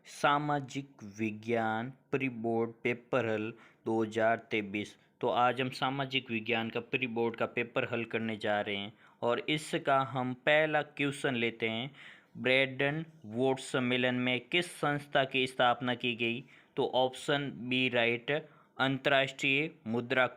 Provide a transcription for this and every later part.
सामाजिक विज्ञान pre board paper हल 2023। तो आज हम सामाजिक विज्ञान का प्री बोर्ड का पेपर हल करने जा रहे हैं और इसका हम पहला क्वेश्चन लेते हैं। ब्रेडन वुड्स सम्मेलन में किस संस्था की स्थापना की गई? तो ऑप्शन बी राइट, अंतर्राष्ट्रीय मुद्रा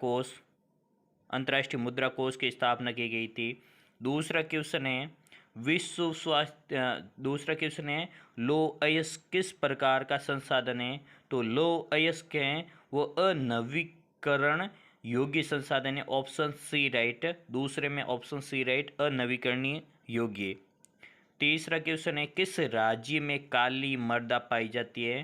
कोष की स्थापना की गई थी। दूसरा क्वेश्चन है दूसरा क्वेश्चन है लौह अयस्क किस प्रकार का संसाधन है? तो लौह अयस्क है वो अनवीकरण योग्य संसाधन है। ऑप्शन सी राइट, दूसरे में ऑप्शन सी राइट, अनवीकरणीय योग्य। तीसरा क्वेश्चन है किस राज्य में काली मृदा पाई जाती है?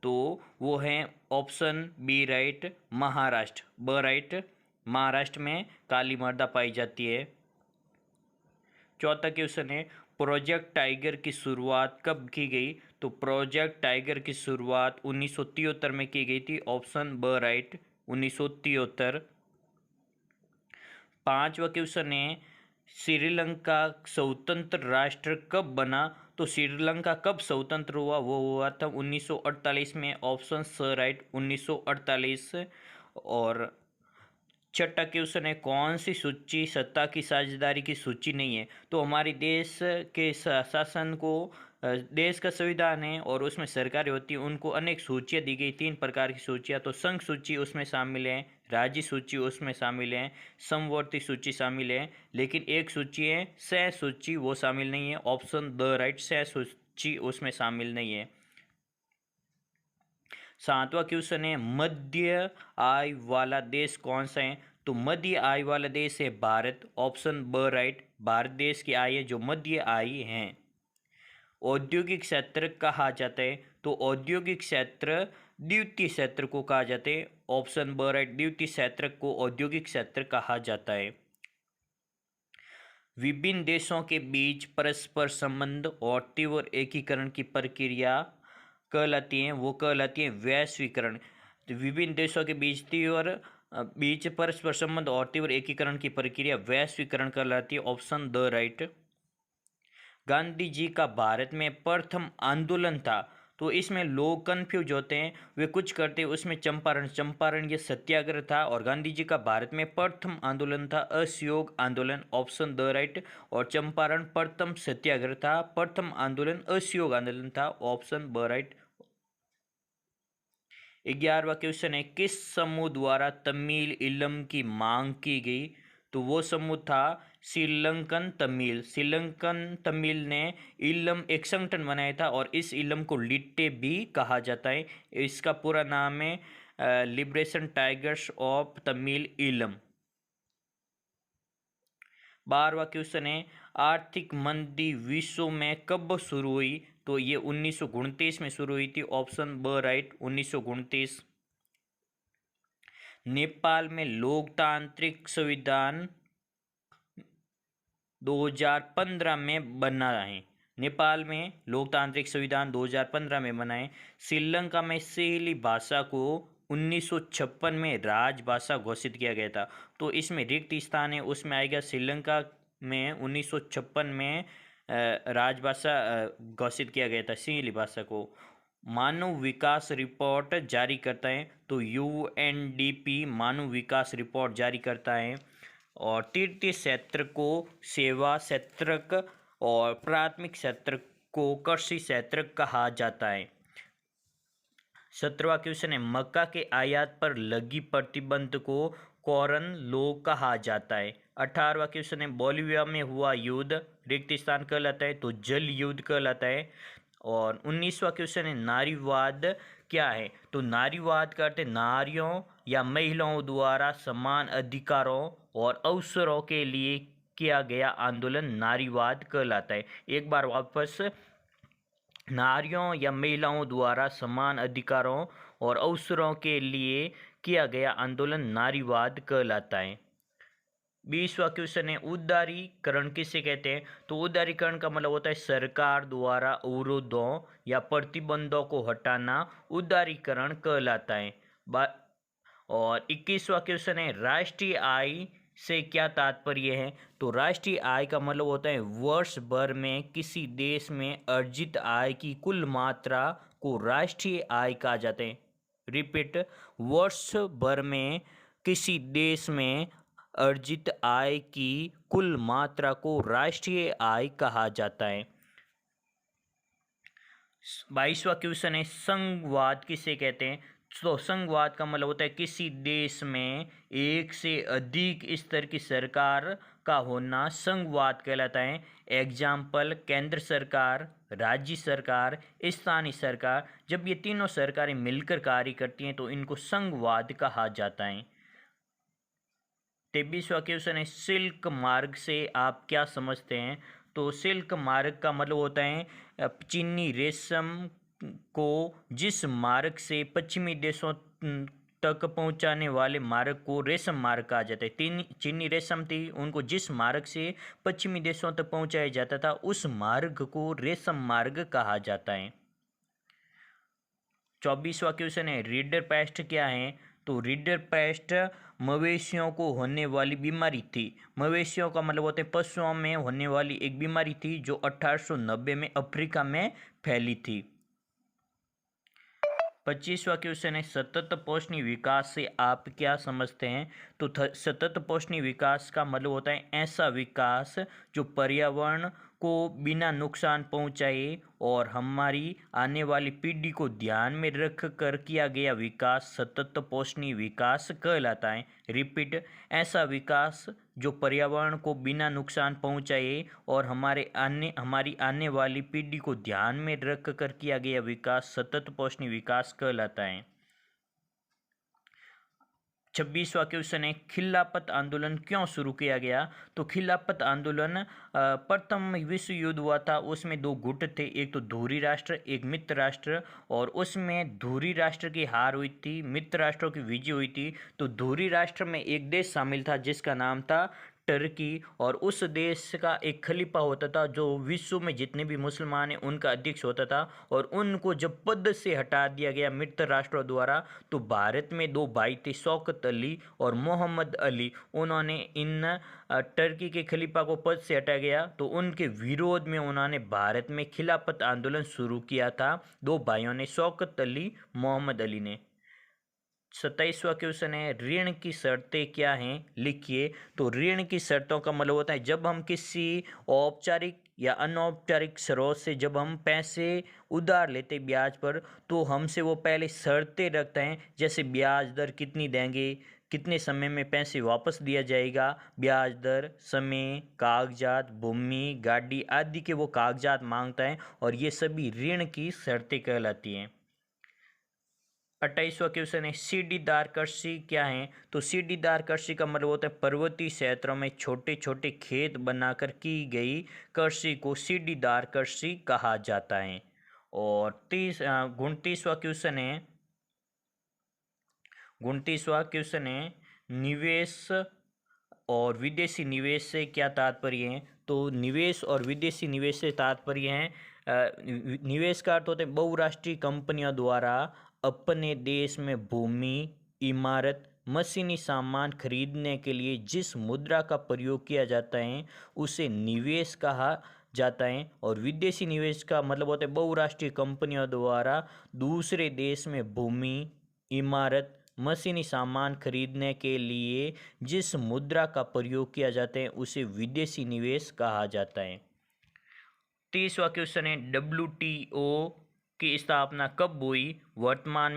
तो वो है ऑप्शन बी राइट, महाराष्ट्र, ब राइट, महाराष्ट्र में काली मृदा पाई जाती है। चौथा क्वेश्चन है प्रोजेक्ट टाइगर की शुरुआत कब की गई? तो प्रोजेक्ट टाइगर की शुरुआत 1973 में की गई थी। ऑप्शन ब राइट, 1973। पांचवा क्वेश्चन है श्रीलंका स्वतंत्र राष्ट्र कब बना? तो श्रीलंका कब स्वतंत्र हुआ? वो हुआ था 1948 में। ऑप्शन स राइट, 1948। और छठा क्वेश्चन है कौन सी सूची सत्ता की साझेदारी की सूची नहीं है? तो हमारे देश के शासन को देश का संविधान है और उसमें सरकारें होती हैं, उनको अनेक सूचियाँ दी गई, 3 प्रकार की सूचियाँ। तो संघ सूची उसमें शामिल है, राज्य सूची उसमें शामिल है, समवर्ती सूची शामिल है, लेकिन एक सूची है सह सूची, वो शामिल नहीं है। ऑप्शन द राइट, सह सूची उसमें शामिल नहीं है। सातवां क्वेश्चन है मध्य आय वाला देश कौन सा है? तो मध्य आय वाला देश है भारत। ऑप्शन ब राइट, भारत देश की आय है जो मध्य आय है। औद्योगिक क्षेत्र कहा जाता है? तो औद्योगिक क्षेत्र द्वितीय क्षेत्र को कहा जाता है। ऑप्शन ब राइट, द्वितीय क्षेत्र को औद्योगिक क्षेत्र कहा जाता है। विभिन्न देशों के बीच परस्पर संबंध और तीव्र एकीकरण की प्रक्रिया कहलाती हैं, वो कहलाती है वैश्वीकरण। तो विभिन्न देशों के बीच परस्पर संबंध और तीव्र एकीकरण की प्रक्रिया वैश्वीकरण कहलाती है। Option the right. Gandhi ji का भारत में प्रथम आंदोलन था? तो इसमें लोग कंफ्यूज होते हैं, वे कुछ करते हैं उसमें चंपारण ये सत्याग्रह था, और गांधी जी का भारत में प्रथम आंदोलन था असहयोग आंदोलन। Option the right. और चंपारण प्रथम सत्याग्रह था, प्रथम आंदोलन असहयोग आंदोलन था। ऑप्शन ब राइट। 11वां क्वेश्चन है किस समूह द्वारा तमिल इलम की मांग की गई? तो वो समूह था श्रीलंकन तमिल ने इलम एक संगठन बनाया था, और इस इलम को लिट्टे भी कहा जाता है। इसका पूरा नाम है लिबरेशन टाइगर्स ऑफ तमिल इलम। 12वां क्वेश्चन है आर्थिक मंदी विश्व में कब शुरू हुई? तो ये 1929 में शुरू हुई थी। ऑप्शन ब राइट, 1929। नेपाल में लोकतांत्रिक संविधान 2015 में बना है। नेपाल में लोकतांत्रिक संविधान 2015 में बना है। श्रीलंका में सहेली भाषा को 1956 में राजभाषा घोषित किया गया था। तो इसमें रिक्त स्थान है, उसमें आएगा श्रीलंका में 1956 में राजभाषा घोषित किया गया था सहेली भाषा को। मानव विकास रिपोर्ट जारी करता है? तो यूएनडीपी मानव विकास रिपोर्ट जारी करता है। और तृतीय क्षेत्र को सेवा क्षेत्र और प्राथमिक क्षेत्र को कृषि क्षेत्र कहा जाता है। 17वां क्वेश्चन है मक्का के आयात पर लगी प्रतिबंध को कॉरन लॉ कहा जाता है। 18वां क्वेश्चन है बोलिविया में हुआ युद्ध रिक्त स्थान कहलाता है? तो जल युद्ध कहलाता है। और 19वां क्वेश्चन है नारीवाद क्या है? तो नारीवाद का अर्थ है नारियों या महिलाओं द्वारा समान अधिकारों और अवसरों के लिए किया गया आंदोलन नारीवाद कहलाता है। एक बार वापस, नारियों या महिलाओं द्वारा समान अधिकारों और अवसरों के लिए किया गया आंदोलन नारीवाद कहलाता है। 20वां क्वेश्चन है उदारीकरण किसे कहते हैं? तो उदारीकरण का मतलब होता है सरकार द्वारा अवरोधों या प्रतिबंधों को हटाना, उदारीकरण कहलाता है। और 21वां क्वेश्चन है राष्ट्रीय आय से क्या तात्पर्य है? तो राष्ट्रीय आय का मतलब होता है वर्ष भर में किसी देश में अर्जित आय की कुल मात्रा को राष्ट्रीय आय कहा जाता है। रिपीट, वर्ष भर में किसी देश में अर्जित आय की कुल मात्रा को राष्ट्रीय आय कहा जाता है। 22वां क्वेश्चन है संघवाद किसे कहते हैं? तो संघवाद का मतलब होता है किसी देश में एक से अधिक स्तर की सरकार का होना संघवाद कहलाता है। एग्जाम्पल, केंद्र सरकार, राज्य सरकार, स्थानीय सरकार। जब ये तीनों सरकारें मिलकर कार्य करती हैं तो इनको संघवाद कहा जाता है। 23वां क्वेश्चन है सिल्क मार्ग से आप क्या समझते हैं? तो सिल्क मार्ग का मतलब होता है चीनी रेशम को जिस मार्ग से पश्चिमी देशों तक पहुंचाने वाले मार्ग को रेशम मार्ग कहा जाता है। चीनी रेशम थी, उनको जिस मार्ग से पश्चिमी देशों तक पहुंचाया जाता था उस मार्ग को रेशम मार्ग कहा जाता है। 24वां क्वेश्चन है रीडर पेस्ट क्या है? तो रीडर पेस्ट मवेशियों को होने वाली बीमारी थी। मवेशियों का मतलब होता है पशुओं में होने वाली एक बीमारी थी जो 1890 में अफ्रीका में फैली थी। 25वां क्वेश्चन है सतत पोषणीय विकास से आप क्या समझते हैं? तो सतत पोषणीय विकास का मतलब होता है ऐसा विकास जो पर्यावरण को बिना नुकसान पहुंचाए और हमारी आने वाली पीढ़ी को ध्यान में रख कर किया गया विकास सतत पोषणीय विकास कहलाता है। रिपीट, ऐसा विकास जो पर्यावरण को बिना नुकसान पहुंचाए और हमारी आने वाली पीढ़ी को ध्यान में रख कर किया गया विकास सतत पोषणीय विकास कहलाता है। 26वां क्वेश्चन है खिलाफत आंदोलन क्यों शुरू किया गया? तो खिलाफत आंदोलन प्रथम विश्व युद्ध हुआ था, उसमें दो गुट थे, एक तो धुरी राष्ट्र एक मित्र राष्ट्र, और उसमें धुरी राष्ट्र की हार हुई थी, मित्र राष्ट्रों की विजय हुई थी। तो धुरी राष्ट्र में एक देश शामिल था जिसका नाम था टर्की, और उस देश का एक खलीफा होता था जो विश्व में जितने भी मुसलमान हैं उनका अध्यक्ष होता था, और उनको जब पद से हटा दिया गया मित्र राष्ट्रों द्वारा तो भारत में दो भाई थे शौकत अली और मोहम्मद अली, उन्होंने इन टर्की के खलीफा को पद से हटाया गया तो उनके विरोध में उन्होंने भारत में खिलाफत आंदोलन शुरू किया था। दो भाइयों ने, शौकत अली, मोहम्मद अली ने। 27वां क्वेश्चन है ऋण की शर्तें क्या हैं? लिखिए। तो ऋण की शर्तों का मतलब होता है जब हम किसी औपचारिक या अनौपचारिक स्रोत से जब हम पैसे उधार लेते ब्याज पर तो हमसे वो पहले शर्तें रखते हैं, जैसे ब्याज दर कितनी देंगे, कितने समय में पैसे वापस दिया जाएगा, ब्याज दर, समय, कागजात, भूमि, गाड़ी आदि के वो कागजात मांगता है, और ये सभी ऋण की शर्तें कहलाती हैं। 28वां क्वेश्चन है सीढ़ीदार कृषि क्या है? तो सीढ़ीदार कृषि का मतलब होता है पर्वतीय क्षेत्रों में छोटे छोटे खेत बनाकर की गई कृषि को सीढ़ीदार कृषि कहा जाता है। और 29वां क्वेश्चन है निवेश और विदेशी निवेश से क्या तात्पर्य है? तो निवेश और विदेशी निवेश से तात्पर्य है निवेश का अर्थ होता है बहुराष्ट्रीय कंपनियों द्वारा अपने देश में भूमि, इमारत, मशीनी सामान खरीदने के लिए जिस मुद्रा का प्रयोग किया जाता है उसे निवेश कहा जाता है। और विदेशी निवेश का मतलब होता है बहुराष्ट्रीय कंपनियों द्वारा दूसरे देश में भूमि, इमारत, मशीनी सामान खरीदने के लिए जिस मुद्रा का प्रयोग किया जाता है उसे विदेशी निवेश कहा जाता है। 30वां क्वेश्चन है WTO की स्थापना कब हुई? वर्तमान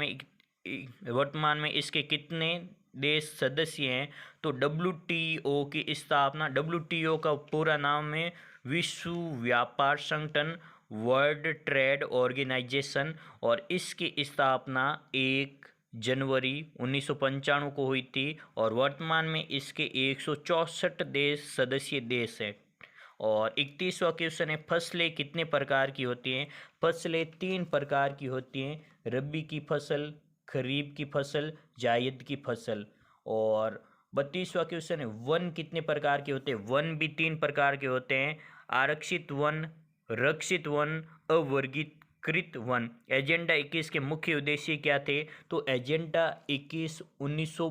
में इसके कितने देश सदस्य हैं? तो WTO की स्थापना, WTO का पूरा नाम है विश्व व्यापार संगठन, वर्ल्ड ट्रेड ऑर्गेनाइजेशन, और इसकी स्थापना 1 जनवरी 1995 को हुई थी, और वर्तमान में इसके 164 देश सदस्य देश हैं। और 31वां क्वेश्चन है फसलें कितने प्रकार की होती हैं? फसलें 3 प्रकार की होती हैं, रबी की फसल, खरीफ की फसल, जायद की फसल। और 32वां क्वेश्चन है वन कितने प्रकार के होते हैं? वन भी 3 प्रकार के होते हैं, आरक्षित वन, रक्षित वन, अवर्गीकृत वन। एजेंडा 21 के मुख्य उद्देश्य क्या थे? तो एजेंडा 21 19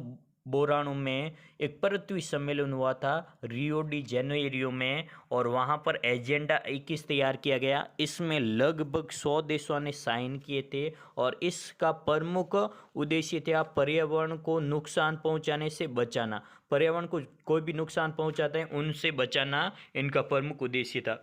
बोरानो में एक पृथ्वी सम्मेलन हुआ था रियो डी जेनेरियो में, और वहाँ पर एजेंडा 21 तैयार किया गया। इसमें लगभग 100 देशों ने साइन किए थे और इसका प्रमुख उद्देश्य था पर्यावरण को नुकसान पहुँचाने से बचाना। पर्यावरण को कोई भी नुकसान पहुँचाते हैं उनसे बचाना इनका प्रमुख उद्देश्य था।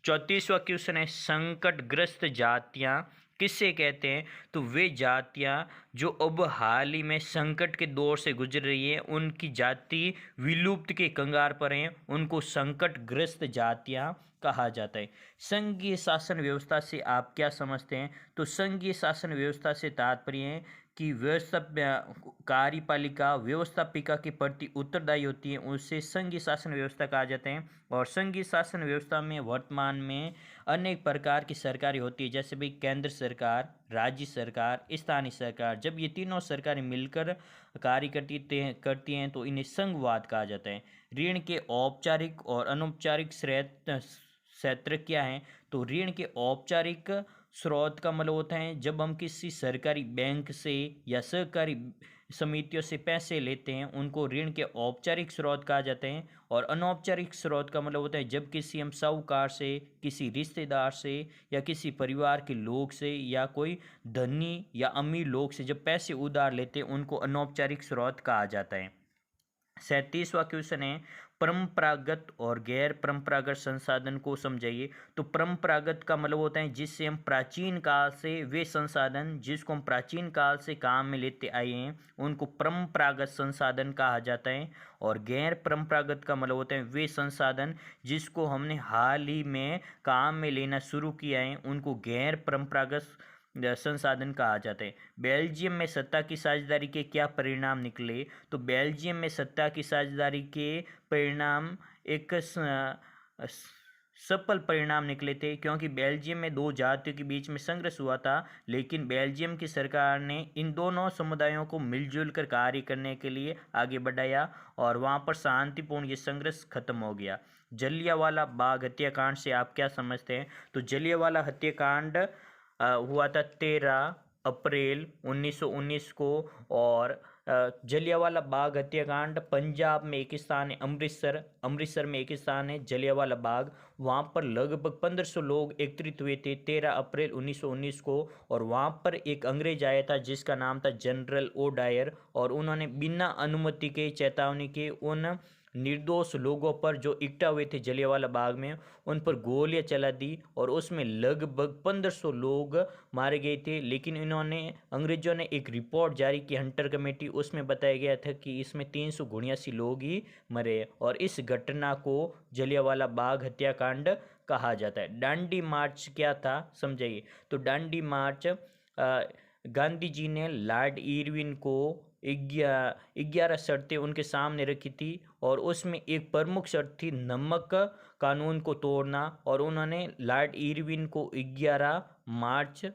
34वां क्वेश्चन है, संकटग्रस्त जातियां किससे कहते हैं? तो वे जातियां जो अब हाल ही में संकट के दौर से गुजर रही है, उनकी जाति विलुप्त के कगार पर हैं, उनको संकटग्रस्त जातियां कहा जाता है। संघीय शासन व्यवस्था से आप क्या समझते हैं? तो संघीय शासन व्यवस्था से तात्पर्य है कि कार्यपालिका व्यवस्थापिका के प्रति उत्तरदायी होती है, उसे संघीय शासन व्यवस्था कहा जाता है। और संघीय शासन व्यवस्था में वर्तमान में अनेक प्रकार की सरकारें होती है, जैसे भाई केंद्र सरकार, राज्य सरकार, स्थानीय सरकार। जब ये तीनों सरकारें मिलकर कार्य करती हैं तो इन्हें संघवाद कहा जाता है। ऋण के औपचारिक और अनौपचारिक क्षेत्र क्या हैं? तो ऋण के औपचारिक स्रोत का मतलब होता है जब हम किसी सरकारी बैंक से या सहकारी समितियों से पैसे लेते हैं, उनको ऋण के औपचारिक स्रोत कहा जाते हैं। और अनौपचारिक स्रोत का मतलब होता है जब किसी हम साहूकार से, किसी रिश्तेदार से या किसी परिवार के लोग से या कोई धनी या अमीर लोग से जब पैसे उधार लेते हैं, उनको अनौपचारिक स्रोत कहा जाता है। 37वां क्वेश्चन है, परंपरागत और गैर परंपरागत संसाधन को समझाइए। तो परंपरागत का मतलब होता है जिससे हम प्राचीन काल से, वे संसाधन जिसको हम प्राचीन काल से काम में लेते आए हैं, उनको परंपरागत संसाधन कहा जाता है। और गैर परंपरागत का मतलब होता है वे संसाधन जिसको हमने हाल ही में काम में लेना शुरू किया है, उनको गैर परंपरागत संसाधन कहा जाता है। बेल्जियम में सत्ता की साझेदारी के क्या परिणाम निकले? तो बेल्जियम में सत्ता की साझेदारी के परिणाम एक सफल परिणाम निकले थे, क्योंकि बेल्जियम में दो जातियों के बीच में संघर्ष हुआ था, लेकिन बेल्जियम की सरकार ने इन दोनों समुदायों को मिलजुल कर कार्य करने के लिए आगे बढ़ाया और वहाँ पर शांतिपूर्ण ये संघर्ष खत्म हो गया। जलियांवाला बाग हत्याकांड से आप क्या समझते हैं? तो जलियांवाला हत्याकांड हुआ था 13 अप्रैल 1919 को। और जलियांवाला बाग हत्याकांड पंजाब में एक स्थान है, अमृतसर में एक स्थान है जलियांवाला बाग। वहाँ पर लगभग 1500 लोग एकत्रित हुए थे 13 अप्रैल 1919 को। और वहाँ पर एक अंग्रेज आया था जिसका नाम था जनरल ओ डायर, और उन्होंने बिना अनुमति के, चेतावनी के, उन निर्दोष लोगों पर जो इकट्ठा हुए थे जलियांवाला बाग में, उन पर गोलियां चला दी और उसमें लगभग 1500 लोग मारे गए थे। लेकिन अंग्रेजों ने एक रिपोर्ट जारी की, हंटर कमेटी, उसमें बताया गया था कि इसमें 379 लोग ही मरे। और इस घटना को जलियांवाला बाग हत्याकांड कहा जाता है। दांडी मार्च क्या था समझाइए? तो दांडी मार्च, गांधी जी ने लॉर्ड इरविन को 11 शर्तें उनके सामने रखी थी, और उसमें एक प्रमुख शर्त थी नमक कानून को तोड़ना। और उन्होंने लॉर्ड इरविन को 11 मार्च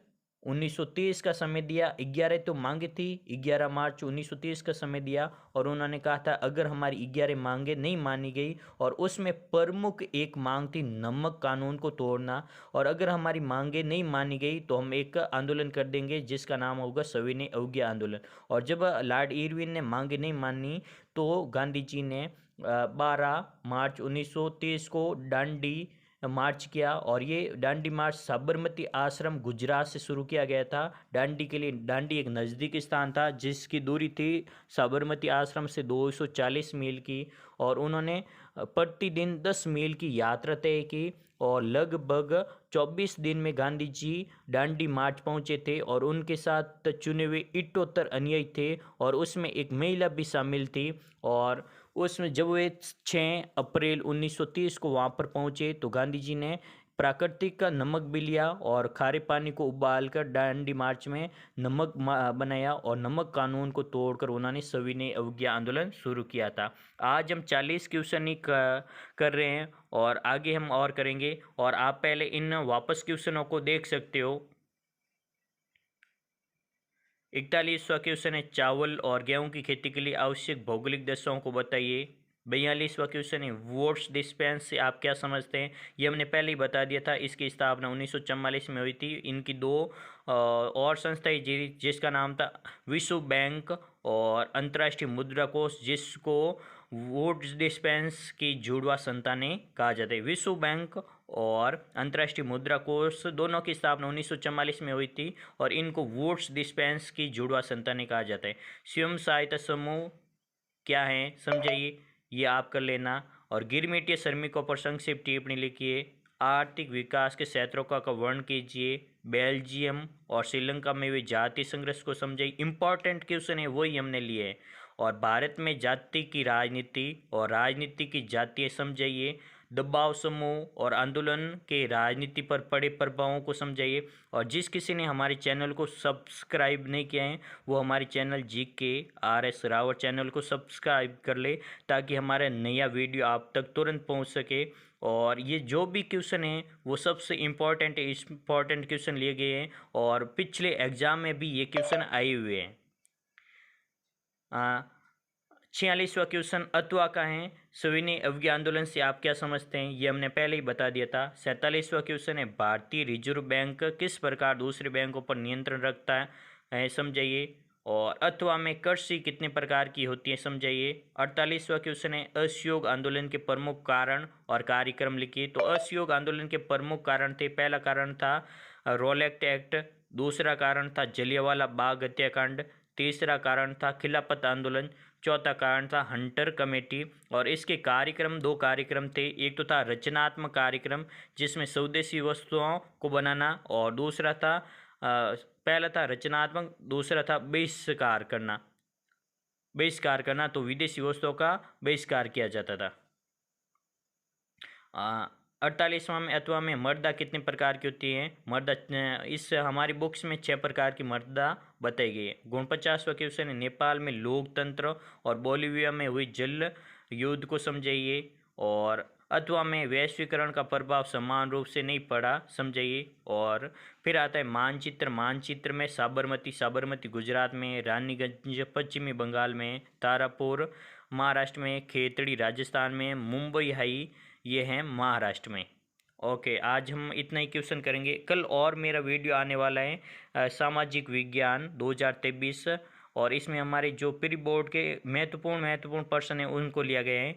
1930 का समय दिया। 11 तो मांगे थी, 11 मार्च 1930 का समय दिया, और उन्होंने कहा था अगर हमारी 11 मांगे नहीं मानी गई, और उसमें प्रमुख एक मांग थी नमक कानून को तोड़ना, और अगर हमारी मांगे नहीं मानी गई तो हम एक आंदोलन कर देंगे जिसका नाम होगा सविनय अवज्ञा आंदोलन। और जब लॉर्ड इरविन ने मांगे नहीं मानी तो गांधी जी ने 12 मार्च 1930 को दांडी मार्च किया। और ये दांडी मार्च साबरमती आश्रम गुजरात से शुरू किया गया था। दांडी के लिए, दांडी एक नज़दीक स्थान था जिसकी दूरी थी साबरमती आश्रम से 240 मील की, और उन्होंने प्रतिदिन 10 मील की यात्रा तय की। और लगभग 24 दिन में गांधी जी दांडी मार्च पहुंचे थे, और उनके साथ चुने हुए 78 अनुयायी थे, और उसमें एक महिला भी शामिल थी। और उसमें जब वे 6 अप्रैल 1930 को वहाँ पर पहुँचे तो गांधी जी ने प्राकृतिक का नमक भी लिया और खारे पानी को उबालकर दांडी मार्च में नमक बनाया, और नमक कानून को तोड़कर उन्होंने सविनय अवज्ञा आंदोलन शुरू किया था। आज हम 40 क्वेश्चन ही कर रहे हैं, और आगे हम और करेंगे, और आप पहले इन वापस क्वेश्चनों को देख सकते हो। 41वां क्वेश्चन है, चावल और गेहूं की खेती के लिए आवश्यक भौगोलिक दशाओं को बताइए। 42वां क्वेश्चन है वोट्स डिस्पेंस से आप क्या समझते हैं। ये हमने पहले ही बता दिया था। इसकी स्थापना 1944 में हुई थी। इनकी दो और संस्थाएं जिसका नाम था विश्व बैंक और अंतर्राष्ट्रीय मुद्रा कोष, जिसको वोट्स डिस्पेंस की जुड़वा संतानें कहा जाता है। विश्व बैंक और अंतर्राष्ट्रीय मुद्रा कोष दोनों की स्थापना 1944 में हुई थी और इनको वोट्स डिस्पेंस की जुड़वा संतानें कहा जाता है। स्वयं सहायता समूह क्या है समझाइए, ये आप कर लेना। और गिरमिटिया श्रमिकों पर संक्षिप्त टिप्पणी लिखिए। आर्थिक विकास के क्षेत्रों का वर्णन कीजिए। बेल्जियम और श्रीलंका में हुए जाति संघर्ष को समझाइए। इंपॉर्टेंट क्वेश्चन है, वही हमने लिए है। और भारत में जाति की राजनीति और राजनीति की जातियाँ समझाइए। दबाव समूह और आंदोलन के राजनीति पर पड़े प्रभावों को समझाइए। और जिस किसी ने हमारे चैनल को सब्सक्राइब नहीं किया है वो हमारे चैनल GKRS रावत चैनल को सब्सक्राइब कर ले, ताकि हमारा नया वीडियो आप तक तुरंत पहुंच सके। और ये जो भी क्वेश्चन है वो सबसे इम्पोर्टेंट क्वेश्चन लिए गए हैं और पिछले एग्जाम में भी ये क्वेश्चन आए हुए हैं। 46वां क्वेश्चन अथवा का है सविनय अवज्ञा आंदोलन से आप क्या समझते हैं, ये हमने पहले ही बता दिया था। 47वां क्वेश्चन है भारतीय रिजर्व बैंक किस प्रकार दूसरे बैंकों पर नियंत्रण रखता है समझाइए। और अथवा में कृषि कितने प्रकार की होती है समझाइए। 48वां क्वेश्चन है असहयोग आंदोलन के प्रमुख कारण और कार्यक्रम लिखिए। तो असहयोग आंदोलन के प्रमुख कारण थे, पहला कारण था रोलेक्ट एक्ट, दूसरा कारण था जलियांवाला बाग हत्याकांड, तीसरा कारण था खिलाफत आंदोलन, चौथा कारण था हंटर कमेटी। और इसके कार्यक्रम, दो कार्यक्रम थे। एक तो था रचनात्मक कार्यक्रम जिसमें स्वदेशी वस्तुओं को बनाना, और दूसरा था पहला था रचनात्मक, दूसरा था बहिष्कार करना। तो विदेशी वस्तुओं का बहिष्कार किया जाता था। 48वां में अथवा में मर्दा कितने प्रकार की होती है। मर्दा इस हमारी बुक्स में 6 प्रकार की मर्दा बताई गई है। 49वां क्वेश्चन है नेपाल में लोकतंत्र और बोलिविया में हुई जल युद्ध को समझाइए। और अथवा में वैश्वीकरण का प्रभाव समान रूप से नहीं पड़ा समझाइए। और फिर आता है मानचित्र में साबरमती गुजरात में, रानीगंज पश्चिमी बंगाल में, तारापुर महाराष्ट्र में, खेतड़ी राजस्थान में, मुंबई हाई ये हैं महाराष्ट्र में। ओके, आज हम इतना ही क्वेश्चन करेंगे। कल और मेरा वीडियो आने वाला है सामाजिक विज्ञान 2023, और इसमें हमारे जो प्री बोर्ड के महत्वपूर्ण प्रश्न हैं उनको लिया गया है।